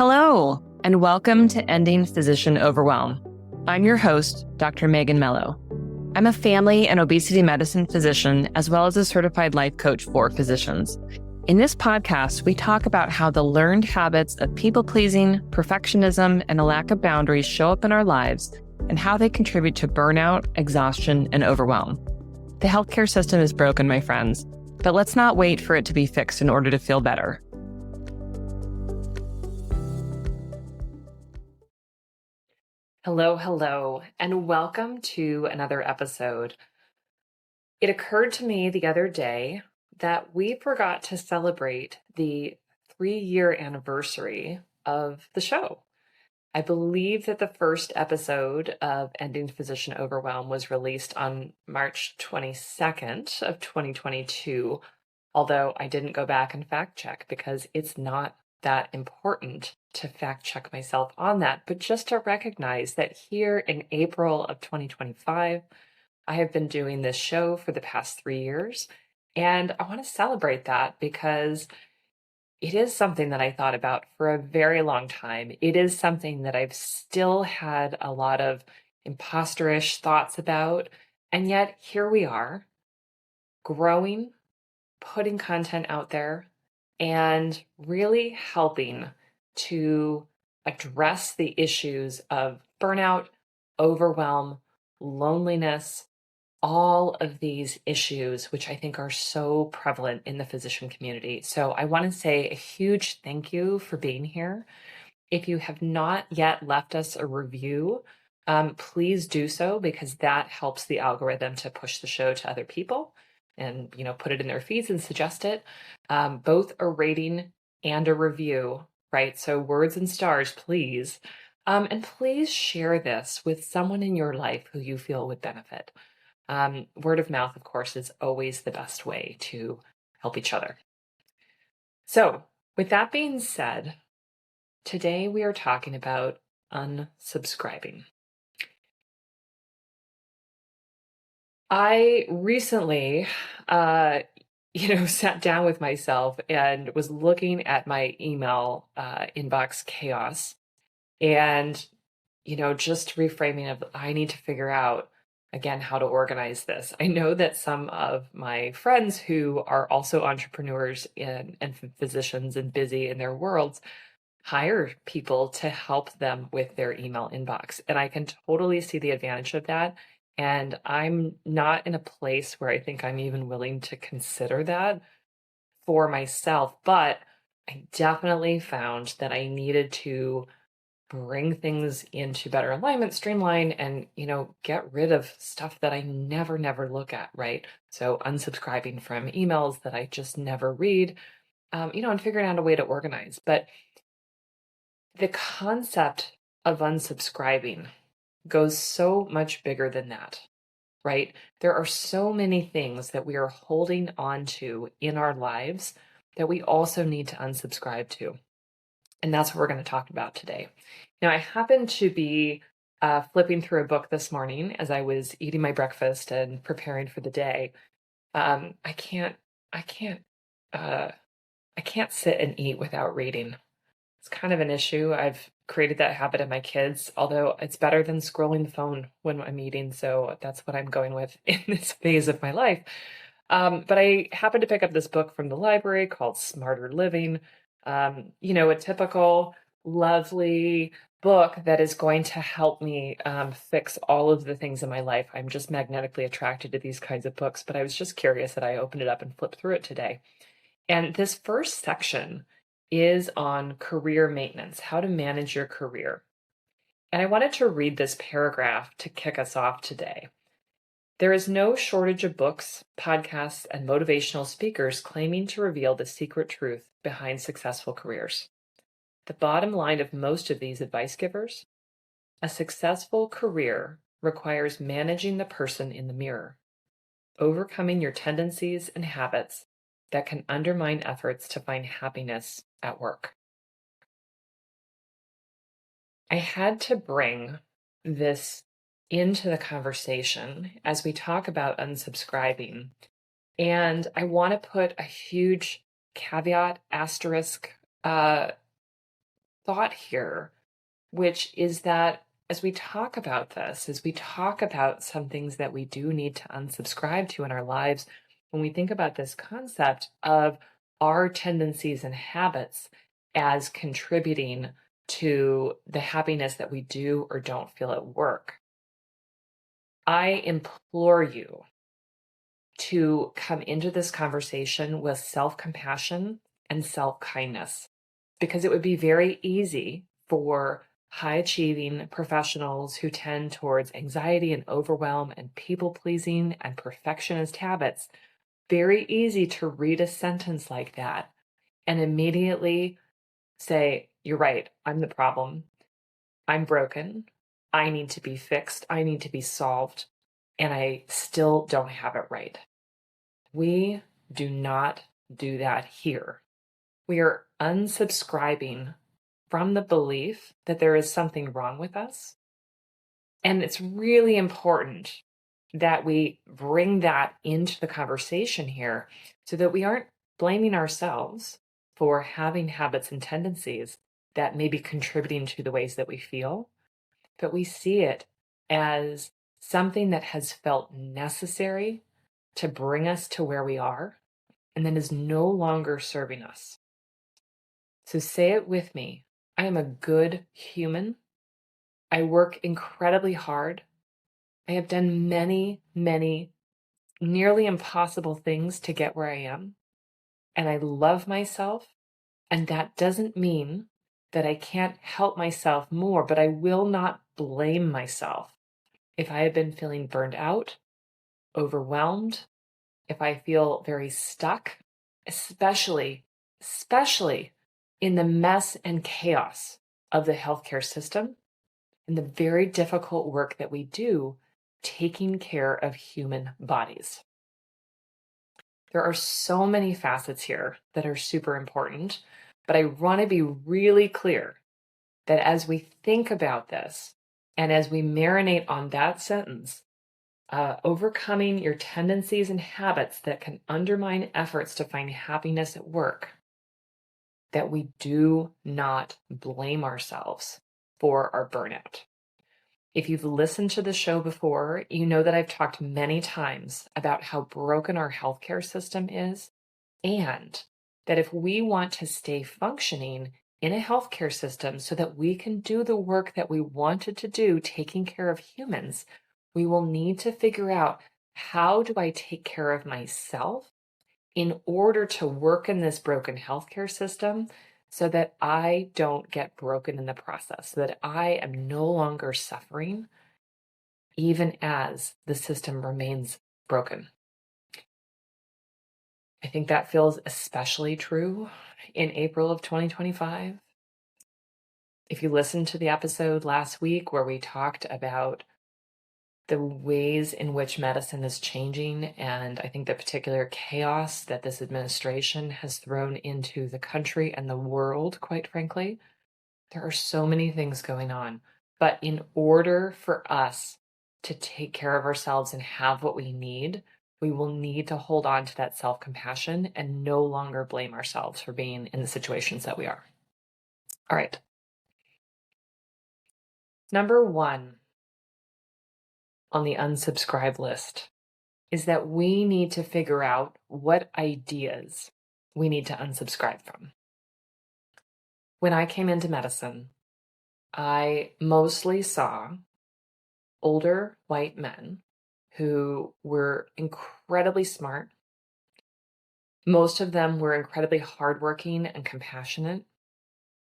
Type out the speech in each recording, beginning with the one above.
Hello, and welcome to Ending Physician Overwhelm. I'm your host, Dr. Megan Mello. I'm a family and obesity medicine physician, as well as a certified life coach for physicians. In this podcast, we talk about how the learned habits of people-pleasing, perfectionism, and a lack of boundaries show up in our lives and how they contribute to burnout, exhaustion, and overwhelm. The healthcare system is broken, my friends, but let's not wait for it to be fixed in order to feel better. Hello, and welcome to another episode. It occurred to me the other day that we forgot to celebrate the 3-year anniversary of the show. I believe that the first episode of Ending Physician Overwhelm was released on March 22nd of 2022, although I didn't go back and fact check because it's not that important to fact check myself on that, but just to recognize that here in April of 2025, I have been doing this show for the past 3 years, and I want to celebrate that because it is something that I thought about for a very long time. It is something that I've still had a lot of imposterish thoughts about, and yet here we are, growing, putting content out there, and really helping to address the issues of burnout, overwhelm, loneliness, all of these issues, which I think are so prevalent in the physician community. So I want to say a huge thank you for being here. If you have not yet left us a review, please do so because that helps the algorithm to push the show to other people and, put it in their feeds and suggest it. Both a rating and a review, right? So words and stars, please. And please share this with someone in your life who you feel would benefit. Word of mouth, of course, is always the best way to help each other. So with that being said, today we are talking about unsubscribing. I recently, sat down with myself and was looking at my email inbox chaos and, just reframing of I need to figure out, again, how to organize this. I know that some of my friends who are also entrepreneurs and physicians and busy in their worlds hire people to help them with their email inbox. And I can totally see the advantage of that. And I'm not in a place where I think I'm even willing to consider that for myself. But I definitely found that I needed to bring things into better alignment, streamline, and, get rid of stuff that I never look at, right? So unsubscribing from emails that I just never read, and figuring out a way to organize. But the concept of unsubscribing goes so much bigger than that, right? There are so many things that we are holding on to in our lives that we also need to unsubscribe to. And that's what we're going to talk about today. Now, I happened to be flipping through a book this morning as I was eating my breakfast and preparing for the day. I can't sit and eat without reading. It's kind of an issue. I've created that habit in my kids, although it's better than scrolling the phone when I'm eating. So that's what I'm going with in this phase of my life. But I happened to pick up this book from the library called Smarter Living. A typical lovely book that is going to help me fix all of the things in my life. I'm just magnetically attracted to these kinds of books, but I was just curious that I opened it up and flipped through it today. And this first section is on career maintenance, how to manage your career. And I wanted to read this paragraph to kick us off today. There is no shortage of books, podcasts, and motivational speakers claiming to reveal the secret truth behind successful careers. The bottom line of most of these advice givers: a successful career requires managing the person in the mirror, overcoming your tendencies and habits that can undermine efforts to find happiness at work. I had to bring this into the conversation as we talk about unsubscribing. And I want to put a huge caveat, asterisk, thought here, which is that as we talk about this, as we talk about some things that we do need to unsubscribe to in our lives, when we think about this concept of our tendencies and habits as contributing to the happiness that we do or don't feel at work, I implore you to come into this conversation with self-compassion and self-kindness, because it would be very easy for high achieving professionals who tend towards anxiety and overwhelm and people pleasing and perfectionist habits, very easy to read a sentence like that and immediately say, you're right, I'm the problem. I'm broken. I need to be fixed. I need to be solved. And I still don't have it right. We do not do that here. We are unsubscribing from the belief that there is something wrong with us. And it's really important that we bring that into the conversation here so that we aren't blaming ourselves for having habits and tendencies that may be contributing to the ways that we feel, but we see it as something that has felt necessary to bring us to where we are and then is no longer serving us. So say it with me. I am a good human. I work incredibly hard. I have done many, many nearly impossible things to get where I am. And I love myself. And that doesn't mean that I can't help myself more, but I will not blame myself if I have been feeling burned out, overwhelmed, if I feel very stuck, especially in the mess and chaos of the healthcare system and the very difficult work that we do taking care of human bodies. There are so many facets here that are super important, but I want to be really clear that as we think about this and as we marinate on that sentence, overcoming your tendencies and habits that can undermine efforts to find happiness at work, that we do not blame ourselves for our burnout. If you've listened to the show before, you know that I've talked many times about how broken our healthcare system is, and that if we want to stay functioning in a healthcare system so that we can do the work that we wanted to do, taking care of humans, we will need to figure out, how do I take care of myself in order to work in this broken healthcare system so that I don't get broken in the process, so that I am no longer suffering even as the system remains broken. I think that feels especially true in April of 2025. If you listened to the episode last week where we talked about the ways in which medicine is changing, and I think the particular chaos that this administration has thrown into the country and the world, quite frankly, there are so many things going on. But in order for us to take care of ourselves and have what we need, we will need to hold on to that self-compassion and no longer blame ourselves for being in the situations that we are. All right. Number 1 on the unsubscribe list is that we need to figure out what ideas we need to unsubscribe from. When I came into medicine, I mostly saw older white men who were incredibly smart. Most of them were incredibly hardworking and compassionate,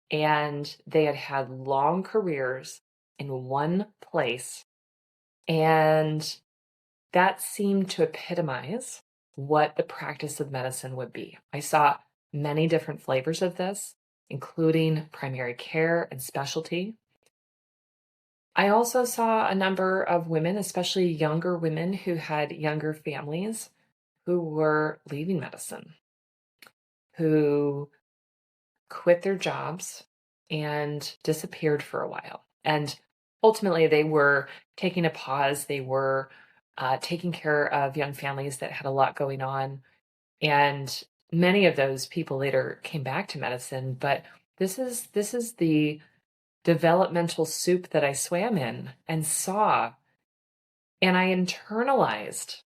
and they had had long careers in one place, and that seemed to epitomize what the practice of medicine would be. I saw many different flavors of this, including primary care and specialty. I also saw a number of women, especially younger women who had younger families, who were leaving medicine, who quit their jobs and disappeared for a while. And ultimately, they were taking a pause. They were taking care of young families that had a lot going on. And many of those people later came back to medicine, but This is the developmental soup that I swam in and saw. And I internalized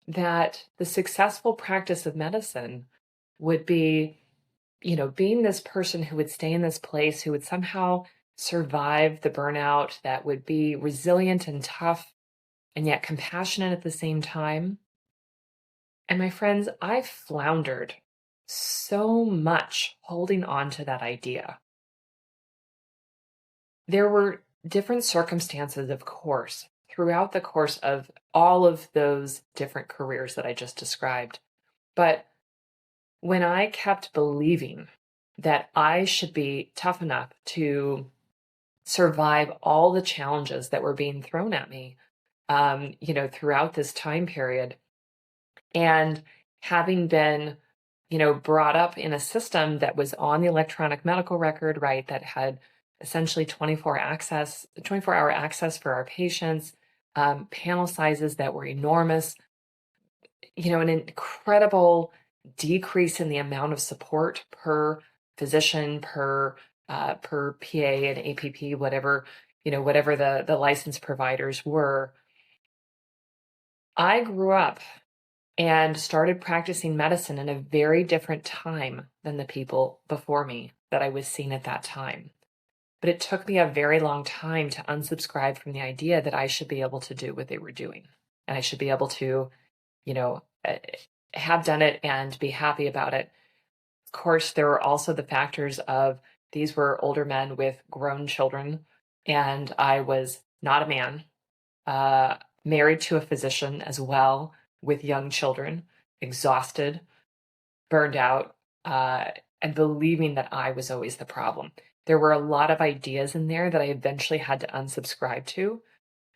that the successful practice of medicine would be, being this person who would stay in this place, who would somehow survive the burnout, that would be resilient and tough and yet compassionate at the same time. And my friends, I floundered so much holding on to that idea. There were different circumstances, of course, throughout the course of all of those different careers that I just described. But when I kept believing that I should be tough enough to survive all the challenges that were being thrown at me, throughout this time period, and having been, brought up in a system that was on the electronic medical record, right, that had essentially 24-hour access for our patients, panel sizes that were enormous, an incredible decrease in the amount of support per physician, per PA and APP, whatever the licensed providers were. I grew up and started practicing medicine in a very different time than the people before me that I was seeing at that time. But it took me a very long time to unsubscribe from the idea that I should be able to do what they were doing. And I should be able to, have done it and be happy about it. Of course, there were also the factors of these were older men with grown children, and I was not a man, married to a physician as well, with young children, exhausted, burned out, and believing that I was always the problem. There were a lot of ideas in there that I eventually had to unsubscribe to.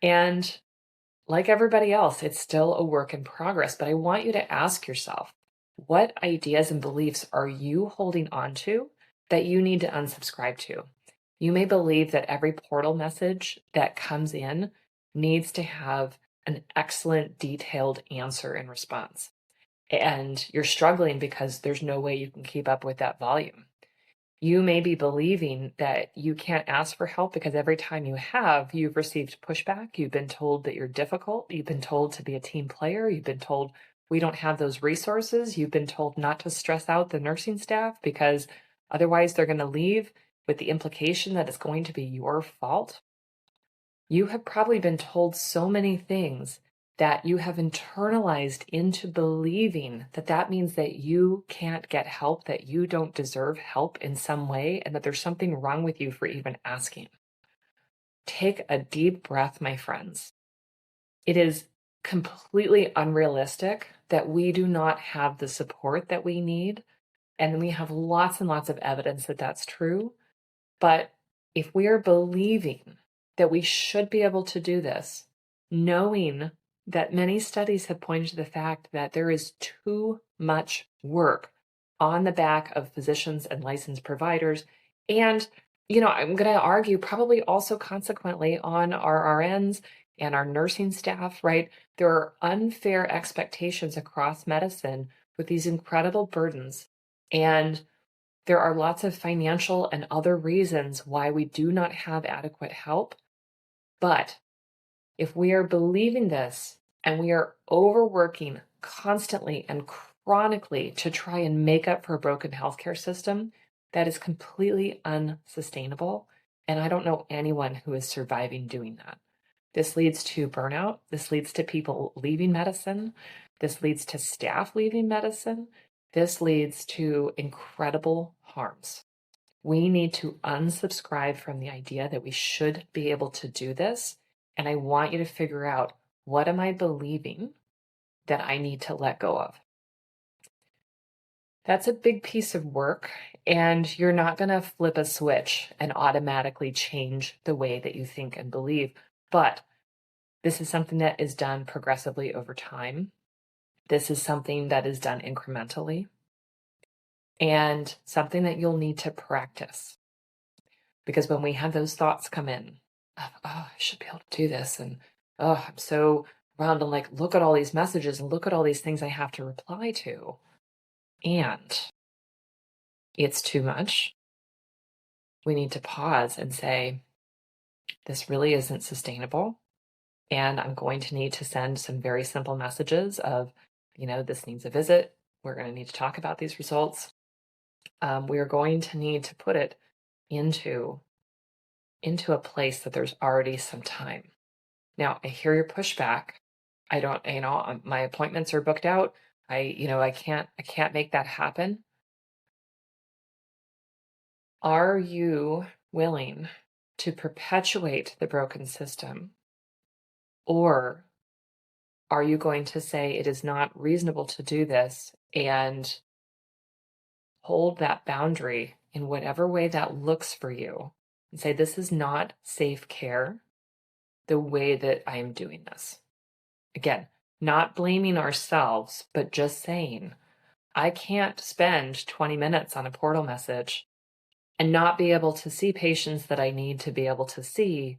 And like everybody else, it's still a work in progress. But I want you to ask yourself, what ideas and beliefs are you holding on to that you need to unsubscribe to? You may believe that every portal message that comes in needs to have an excellent, detailed answer and response. And you're struggling because there's no way you can keep up with that volume. You may be believing that you can't ask for help because every time you have, you've received pushback. You've been told that you're difficult. You've been told to be a team player. You've been told we don't have those resources. You've been told not to stress out the nursing staff because otherwise they're going to leave, with the implication that it's going to be your fault. You have probably been told so many things that you have internalized into believing that that means that you can't get help, that you don't deserve help in some way, and that there's something wrong with you for even asking. Take a deep breath, my friends. It is completely unrealistic that we do not have the support that we need, and we have lots and lots of evidence that that's true. But if we are believing that we should be able to do this, knowing that many studies have pointed to the fact that there is too much work on the back of physicians and licensed providers, and I'm going to argue probably also consequently on our RNs and our nursing staff, right? There are unfair expectations across medicine with these incredible burdens, and there are lots of financial and other reasons why we do not have adequate help. But if we are believing this and we are overworking constantly and chronically to try and make up for a broken healthcare system, that is completely unsustainable. And I don't know anyone who is surviving doing that. This leads to burnout. This leads to people leaving medicine. This leads to staff leaving medicine. This leads to incredible harms. We need to unsubscribe from the idea that we should be able to do this. And I want you to figure out, what am I believing that I need to let go of? That's a big piece of work, and you're not going to flip a switch and automatically change the way that you think and believe. But this is something that is done progressively over time. This is something that is done incrementally, and something that you'll need to practice. Because when we have those thoughts come in, of, oh, I should be able to do this, and oh, I'm so around and like, look at all these messages and look at all these things I have to reply to, and it's too much, we need to pause and say, this really isn't sustainable. And I'm going to need to send some very simple messages of, this needs a visit. We're going to need to talk about these results. We are going to need to put it into a place that there's already some time. Now, I hear your pushback. I don't, my appointments are booked out. I can't make that happen. Are you willing to perpetuate the broken system? Or are you going to say it is not reasonable to do this and hold that boundary in whatever way that looks for you and say, this is not safe care the way that I am doing this? Again, not blaming ourselves, but just saying, I can't spend 20 minutes on a portal message and not be able to see patients that I need to be able to see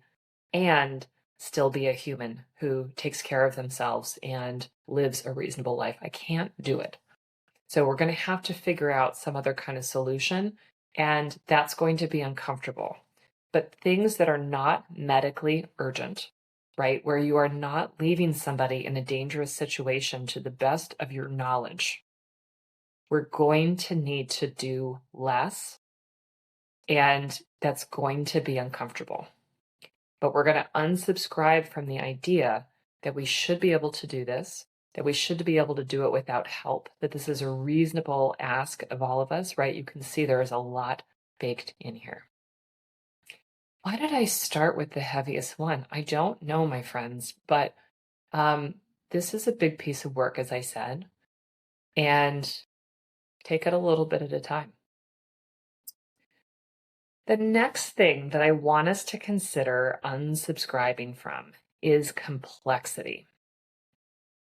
and still be a human who takes care of themselves and lives a reasonable life. I can't do it. So we're going to have to figure out some other kind of solution, and that's going to be uncomfortable. But things that are not medically urgent, right, where you are not leaving somebody in a dangerous situation to the best of your knowledge, we're going to need to do less, and that's going to be uncomfortable. But we're going to unsubscribe from the idea that we should be able to do this, that we should be able to do it without help, that this is a reasonable ask of all of us, right? You can see there is a lot baked in here. Why did I start with the heaviest one? I don't know, my friends, but this is a big piece of work, as I said, and take it a little bit at a time. The next thing that I want us to consider unsubscribing from is complexity.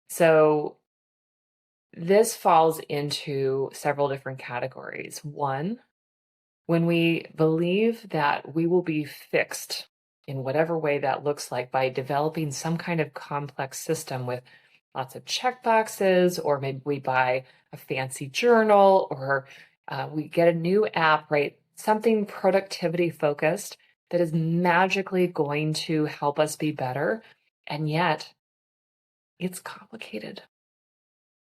So this falls into several different categories. One, when we believe that we will be fixed in whatever way that looks like by developing some kind of complex system with lots of checkboxes, or maybe we buy a fancy journal, or we get a new app, right? Something productivity focused that is magically going to help us be better. And yet it's complicated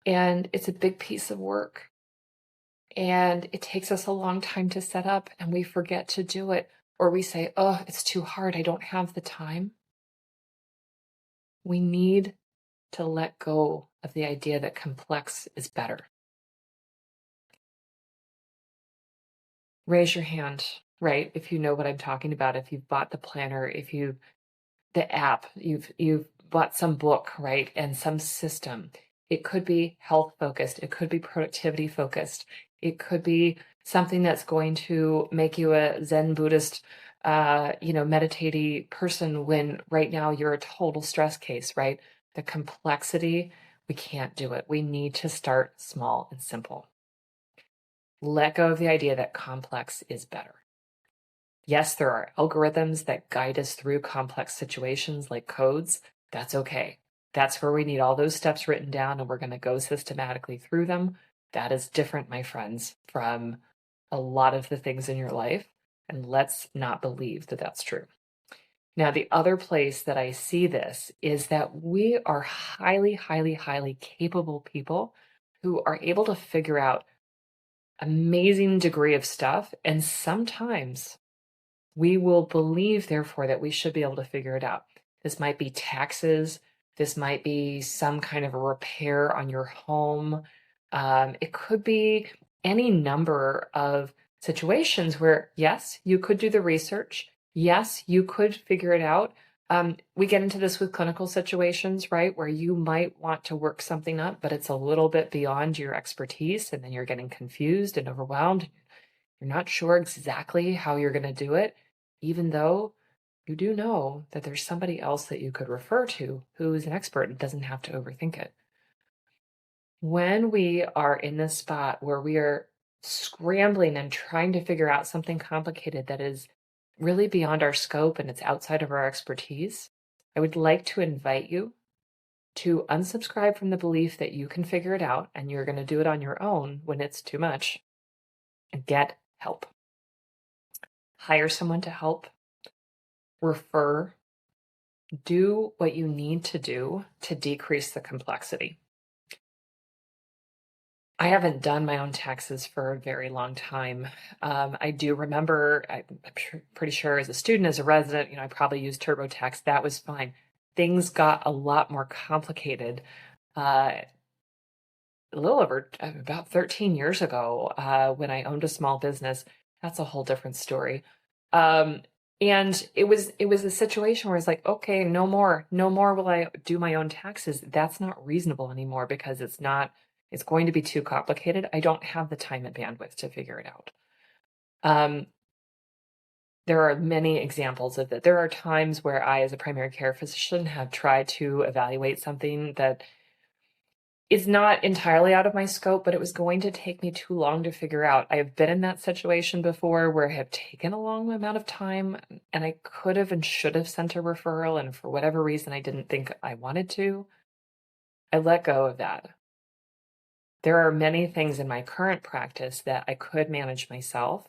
and it's a big piece of work. And it takes us a long time to set up and we forget to do it. Or we say, oh, it's too hard. I don't have the time. We need to let go of the idea that complex is better. Raise your hand, right? If you know what I'm talking about, if you've bought the planner, the app, you've bought some book, right? And some system. It could be health focused. It could be productivity focused. It could be something that's going to make you a Zen Buddhist, meditative person when right now you're a total stress case, right? The complexity, we can't do it. We need to start small and simple. Let go of the idea that complex is better. Yes, there are algorithms that guide us through complex situations like codes. That's okay. That's where we need all those steps written down and we're going to go systematically through them. That is different, my friends, from a lot of the things in your life. And let's not believe that that's true. Now, the other place that I see this is that we are highly, highly, highly capable people who are able to figure out amazing degree of stuff. And sometimes we will believe, therefore, that we should be able to figure it out. This might be taxes. This might be some kind of a repair on your home. It could be any number of situations where, yes, you could do the research. Yes, you could figure it out. We get into this with clinical situations, right, where you might want to work something up, but it's a little bit beyond your expertise, and then you're getting confused and overwhelmed. You're not sure exactly how you're going to do it, even though you do know that there's somebody else that you could refer to who is an expert and doesn't have to overthink it. When we are in this spot where we are scrambling and trying to figure out something complicated that is really beyond our scope and it's outside of our expertise, I would like to invite you to unsubscribe from the belief that you can figure it out and you're going to do it on your own when it's too much, and get help. hire someone to help, refer, do what you need to do to decrease the complexity. I haven't done my own taxes for a very long time. I do remember, I'm pretty sure as a student, as a resident, I probably used TurboTax. That was fine. Things got a lot more complicated a little over about 13 years ago when I owned a small business. That's a whole different story. And it was a situation where it's like, okay, no more will I do my own taxes. That's not reasonable anymore because it's going to be too complicated. I don't have the time and bandwidth to figure it out. There are many examples of that. There are times where I, as a primary care physician, have tried to evaluate something that is not entirely out of my scope, but it was going to take me too long to figure out. I have been in that situation before where I have taken a long amount of time and I could have and should have sent a referral. And for whatever reason, I didn't think I wanted to. I let go of that. There are many things in my current practice that I could manage myself,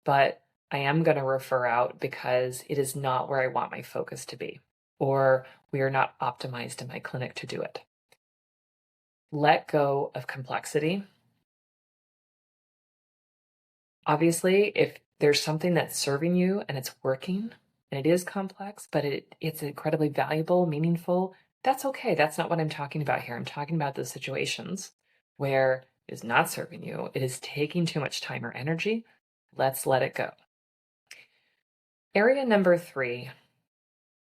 but I am going to refer out because it is not where I want my focus to be, or we are not optimized in my clinic to do it. Let go of complexity. Obviously, if there's something that's serving you and it's working and it is complex, but it's incredibly valuable, meaningful, that's okay. That's not what I'm talking about here. I'm talking about those situations where it is not serving you. It is taking too much time or energy. Let's let it go. Area number 3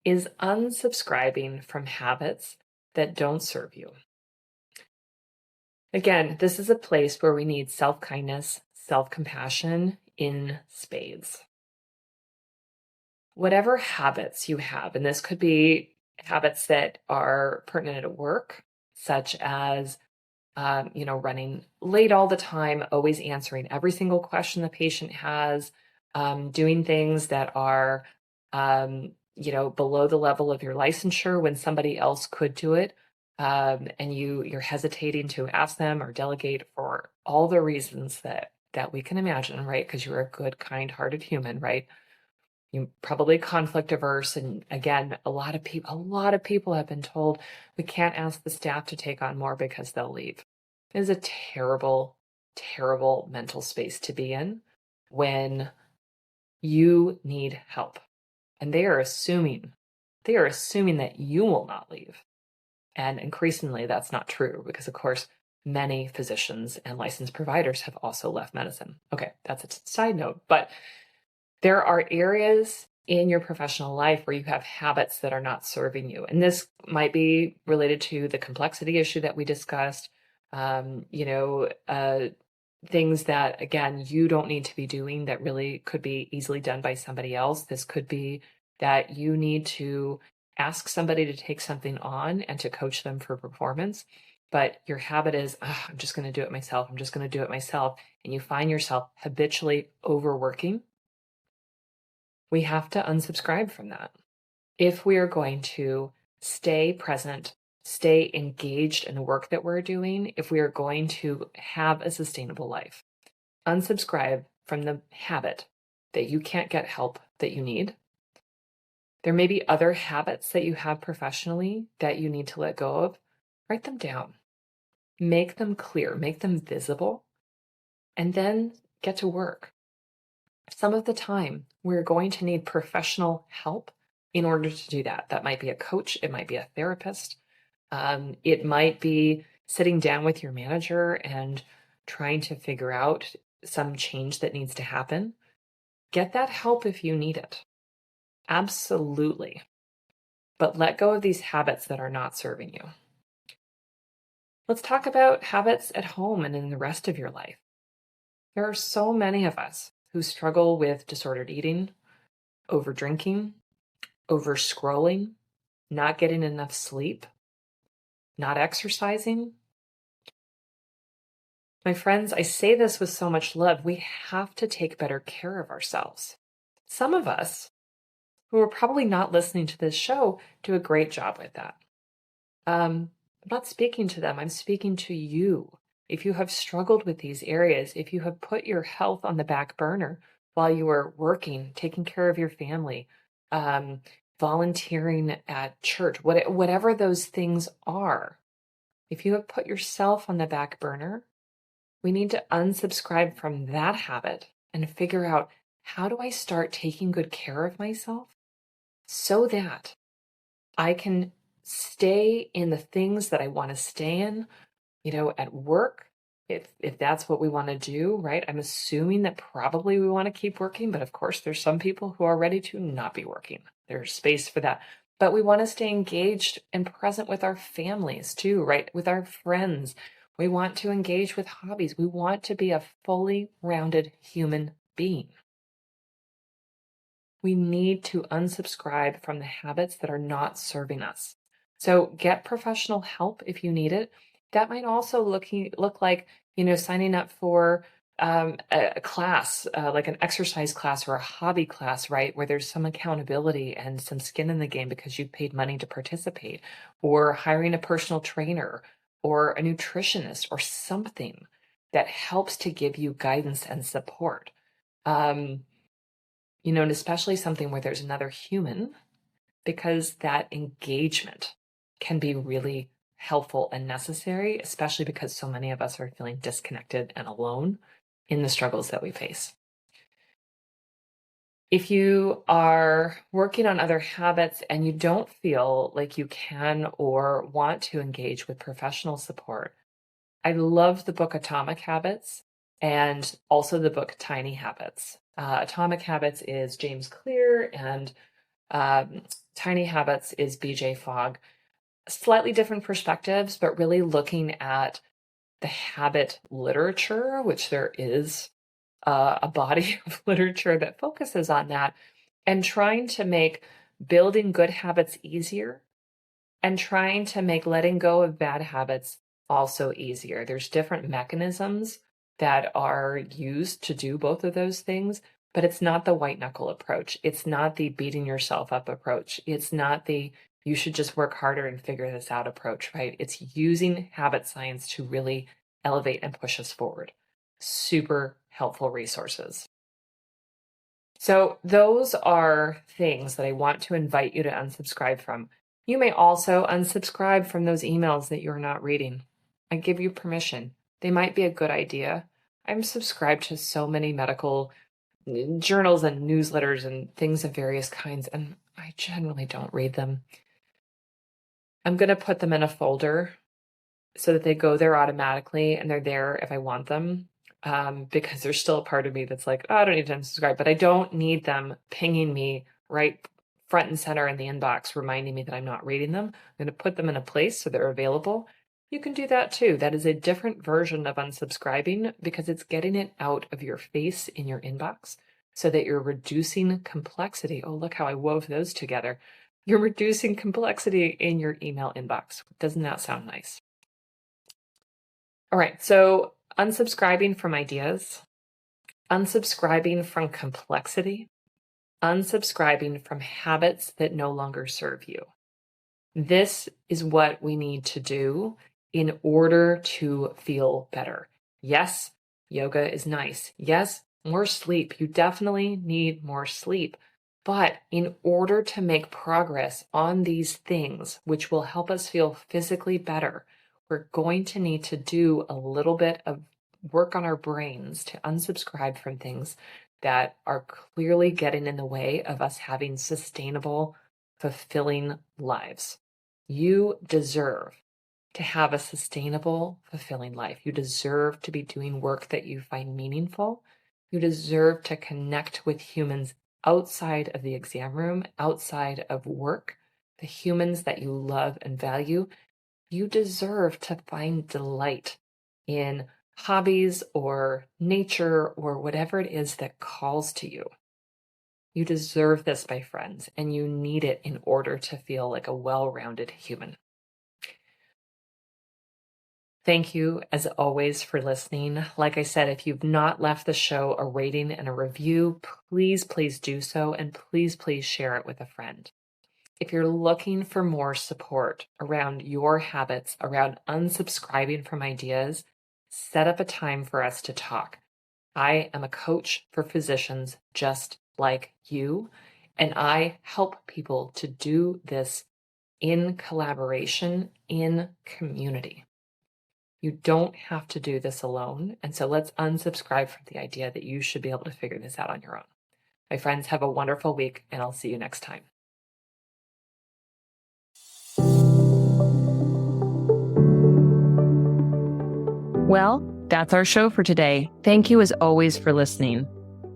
is unsubscribing from habits that don't serve you. Again, this is a place where we need self-kindness, self-compassion in spades. Whatever habits you have, and this could be habits that are pertinent at work, such as running late all the time, always answering every single question the patient has, doing things that are below the level of your licensure when somebody else could do it. And you're hesitating to ask them or delegate for all the reasons that we can imagine, right? Because you're a good, kind-hearted human, right? You're probably conflict averse. And again, a lot of people have been told we can't ask the staff to take on more because they'll leave. It is a terrible, terrible mental space to be in when you need help. And they are assuming that you will not leave. And increasingly, that's not true because, of course, many physicians and licensed providers have also left medicine. Okay, that's a side note. But there are areas in your professional life where you have habits that are not serving you. And this might be related to the complexity issue that we discussed, things that, again, you don't need to be doing that really could be easily done by somebody else. This could be that you need to ask somebody to take something on and to coach them for performance. But your habit is, I'm just going to do it myself. I'm just going to do it myself. And you find yourself habitually overworking. We have to unsubscribe from that. If we are going to stay present, stay engaged in the work that we're doing, if we are going to have a sustainable life, unsubscribe from the habit that you can't get help that you need. There may be other habits that you have professionally that you need to let go of. Write them down. Make them clear, make them visible, and then get to work. Some of the time, we're going to need professional help in order to do that. That might be a coach. It might be a therapist. It might be sitting down with your manager and trying to figure out some change that needs to happen. Get that help if you need it. Absolutely. But let go of these habits that are not serving you. Let's talk about habits at home and in the rest of your life. There are so many of us who struggle with disordered eating, over drinking, over scrolling, not getting enough sleep, not exercising. My friends, I say this with so much love. We have to take better care of ourselves. Some of us who are probably not listening to this show do a great job with that. I'm not speaking to them. I'm speaking to you. If you have struggled with these areas, if you have put your health on the back burner, while you are working, taking care of your family, um, volunteering at church, whatever those things are. If you have put yourself on the back burner, we need to unsubscribe from that habit and figure out, how do I start taking good care of myself so that I can stay in the things that I want to stay in, at work, if that's what we want to do, right? I'm assuming that probably we want to keep working, but of course there's some people who are ready to not be working. There's space for that. But we want to stay engaged and present with our families too, right? With our friends. We want to engage with hobbies. We want to be a fully rounded human being. We need to unsubscribe from the habits that are not serving us. So get professional help if you need it. That might also look like, signing up for a class, like an exercise class or a hobby class, right? Where there's some accountability and some skin in the game because you've paid money to participate, or hiring a personal trainer or a nutritionist or something that helps to give you guidance and support. And especially something where there's another human, because that engagement can be really helpful and necessary, especially because so many of us are feeling disconnected and alone in the struggles that we face. If you are working on other habits and you don't feel like you can or want to engage with professional support, I love the book Atomic Habits and also the book Tiny Habits. Atomic Habits is James Clear, and Tiny Habits is BJ Fogg. Slightly different perspectives, but really looking at the habit literature, which there is a body of literature that focuses on that, and trying to make building good habits easier and trying to make letting go of bad habits also easier. There's different mechanisms that are used to do both of those things, but it's not the white knuckle approach. It's not the beating yourself up approach. It's not the you should just work harder and figure this out approach, right? It's using habit science to really elevate and push us forward. Super helpful resources. So those are things that I want to invite you to unsubscribe from. You may also unsubscribe from those emails that you're not reading. I give you permission. They might be a good idea. I'm subscribed to so many medical journals and newsletters and things of various kinds, and I generally don't read them. I'm going to put them in a folder so that they go there automatically and they're there if I want them. Because there's still a part of me that's like, oh, I don't need to unsubscribe, but I don't need them pinging me right front and center in the inbox, reminding me that I'm not reading them. I'm going to put them in a place so they're available. You can do that too. That is a different version of unsubscribing because it's getting it out of your face in your inbox so that you're reducing complexity. Oh, look how I wove those together. You're reducing complexity in your email inbox. Doesn't that sound nice? All right, so unsubscribing from ideas, unsubscribing from complexity, unsubscribing from habits that no longer serve you. This is what we need to do in order to feel better. Yes, yoga is nice. Yes, more sleep. You definitely need more sleep. But in order to make progress on these things, which will help us feel physically better, we're going to need to do a little bit of work on our brains to unsubscribe from things that are clearly getting in the way of us having sustainable, fulfilling lives. You deserve to have a sustainable, fulfilling life. You deserve to be doing work that you find meaningful. You deserve to connect with humans outside of the exam room, outside of work, the humans that you love and value. You deserve to find delight in hobbies or nature or whatever it is that calls to you. You deserve this, my friends, and you need it in order to feel like a well-rounded human. Thank you, as always, for listening. Like I said, if you've not left the show a rating and a review, please, please do so, and please, please share it with a friend. If you're looking for more support around your habits, around unsubscribing from ideas, set up a time for us to talk. I am a coach for physicians just like you, and I help people to do this in collaboration, in community. You don't have to do this alone, and so let's unsubscribe from the idea that you should be able to figure this out on your own. My friends, have a wonderful week, and I'll see you next time. Well, that's our show for today. Thank you as always for listening.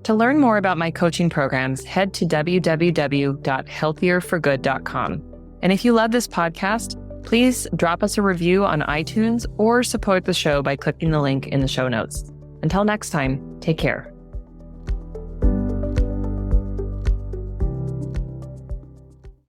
To learn more about my coaching programs, head to www.healthierforgood.com. And if you love this podcast, please drop us a review on iTunes or support the show by clicking the link in the show notes. Until next time, take care.